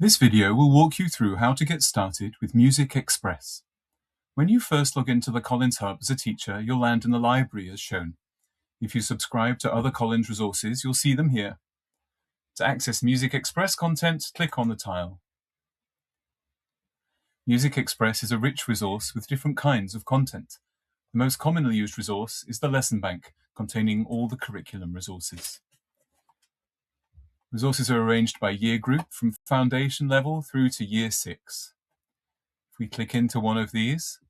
This video will walk you through how to get started with Music Express. When you first log into the Collins Hub as a teacher, you'll land in the library as shown. If you subscribe to other Collins resources, you'll see them here. To access Music Express content, click on the tile. Music Express is a rich resource with different kinds of content. The most commonly used resource is the Lesson Bank, containing all the curriculum resources. Resources are arranged by year group from foundation level through to year 6. If we click into one of these,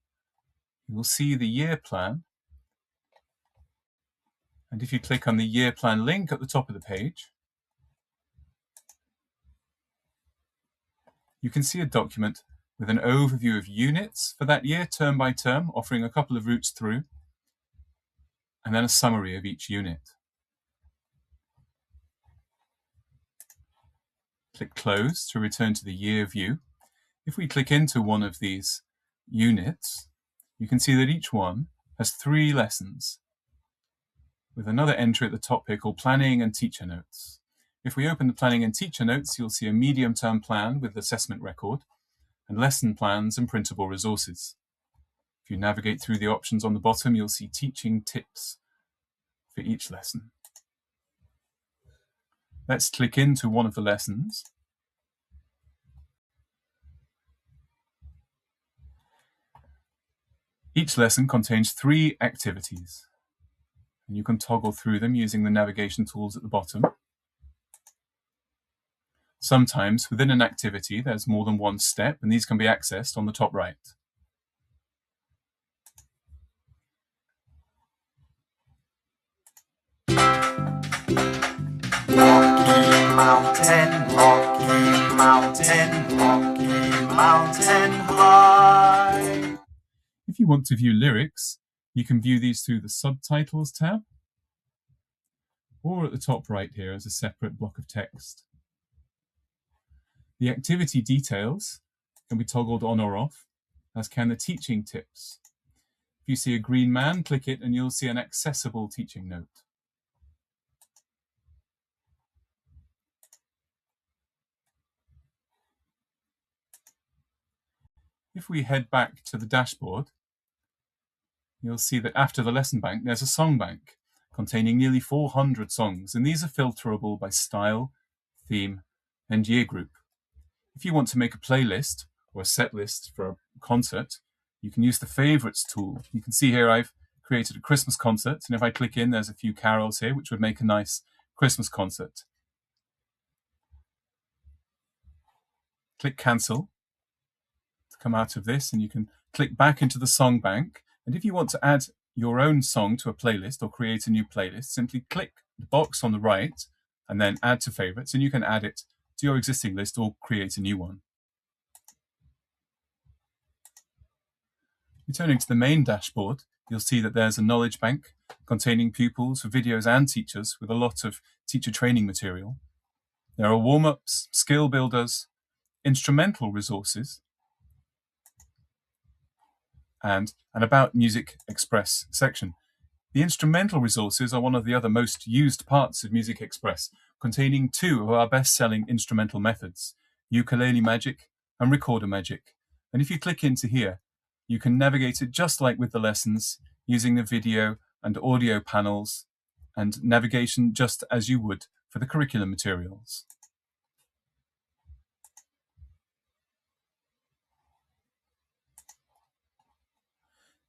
you will see the year plan. And if you click on the year plan link at the top of the page, you can see a document with an overview of units for that year, term by term, offering a couple of routes through, and then a summary of each unit. Click Close to return to the year view. If we click into one of these units, you can see that each one has 3 lessons, with another entry at the top here called Planning and Teacher Notes. If we open the Planning and Teacher Notes, you'll see a medium-term plan with assessment record, and lesson plans and printable resources. If you navigate through the options on the bottom, you'll see teaching tips for each lesson. Let's click into one of the lessons. Each lesson contains 3 activities, and you can toggle through them using the navigation tools at the bottom. Sometimes within an activity there's more than one step, and these can be accessed on the top right. Mountain, Rocky Mountain, Rocky Mountain High. If you want to view lyrics, you can view these through the Subtitles tab, or at the top right here as a separate block of text. The activity details can be toggled on or off, as can the teaching tips. If you see a green man, click it and you'll see an accessible teaching note. If we head back to the dashboard, you'll see that after the lesson bank, there's a song bank containing nearly 400 songs, and these are filterable by style, theme, and year group. If you want to make a playlist or a set list for a concert, you can use the favorites tool. You can see here I've created a Christmas concert, and if I click in, there's a few carols here, which would make a nice Christmas concert. Click Cancel to come out of this, and you can click back into the song bank. And if you want to add your own song to a playlist or create a new playlist, simply click the box on the right and then Add to Favorites, and you can add it to your existing list or create a new one. Returning to the main dashboard, you'll see that there's a knowledge bank containing pupils for videos and teachers with a lot of teacher training material. There are warm-ups, skill builders, instrumental resources, and an About Music Express section. The instrumental resources are one of the other most used parts of Music Express, containing 2 of our best-selling instrumental methods, Ukulele Magic and Recorder Magic. And if you click into here, you can navigate it just like with the lessons, using the video and audio panels and navigation just as you would for the curriculum materials.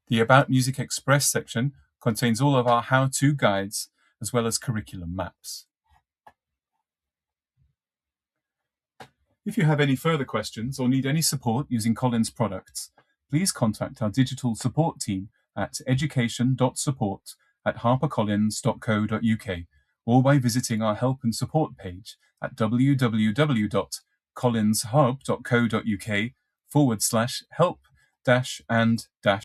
The About Music Express section contains all of our how-to guides as well as curriculum maps. If you have any further questions or need any support using Collins products, please contact our digital support team at education.support@harpercollins.co.uk or by visiting our help and support page at www.collinshub.co.uk/help-and-.